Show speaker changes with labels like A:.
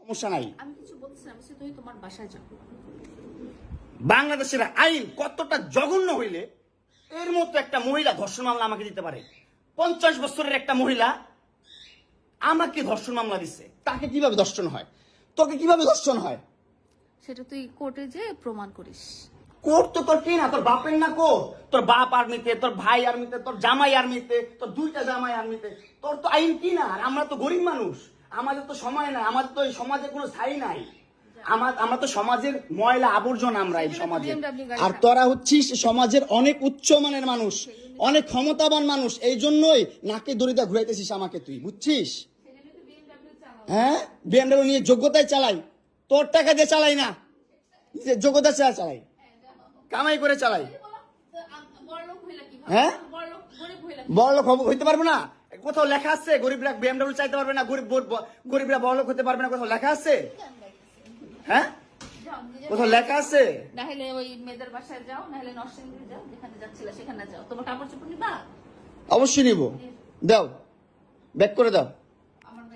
A: সমস্যা নাই।
B: আমি কিছু বলছি না, আমি বলছি তুমি তোমার বাসায় যাও।
A: বাংলাদেশের আইন কতটা জঘন্য হইলে এর মতো একটা মহিলা ধর্ষণ মামলা আমাকে দিতে পারে? 50 বছরের একটা মহিলা আমাকে ধর্ষণ মামলা দিচ্ছে। তাকে কিভাবে ধর্ষণ হয়? তোকে কিভাবে ধর্ষণ হয়?
B: সেটা তুই কোর্টে যে প্রমাণ করিস।
A: কোর্ট তো তোর কি না, তোর বাপের না কোর্ট? তোর বাপ আর্মিতে, তোর ভাই আর্মিতে, তোর জামাই আর্মিতে, তোর 2টা জামাই আর্মিতে। তোর তো আইন কি না? আর আমরা তো গরিব মানুষ, আমাদের তো সময় নাই, আমাদের তো এই সমাজে কোনো ছাই নাই। আমরা তো সমাজের ময়লা আবর্জনা, আমরা এই সমাজে। আর তোরা হচ্ছিস সমাজের অনেক উচ্চমানের মানুষ, অনেক ক্ষমতাবান মানুষ, এই জন্যই নাকে দড়িটা ঘুরাইতেছিস আমাকে তুই, বুঝছিস? হ্যাঁ, বিএমডব্লিউ নিয়ে যোগ্যতায় চালাই, তোর টাকা দিয়ে চালাই না, যোগ্যতা চালাই, কামাই করে চালাই। হ্যাঁ, বড়লোক হইতে পারবো না? কোথাও লেখা আছে গরিবরা বিএমডব্লিউ চাইতে পারবে না, গরিবরা বড়লোক হতে পারবে না? কোথাও লেখা আছে? হ্যাঁ, কোথাও লেখা আছে?
B: না হলে ওই মেয়েদের বাসায় যাও, না হলে নরসিংদী যাও, যেখানে যাচ্ছিলে সেখানে যাও। তোমার কাপড় চোপড় নিবা?
A: অবশ্যই নিব। দাও, ব্যাক করে দাও।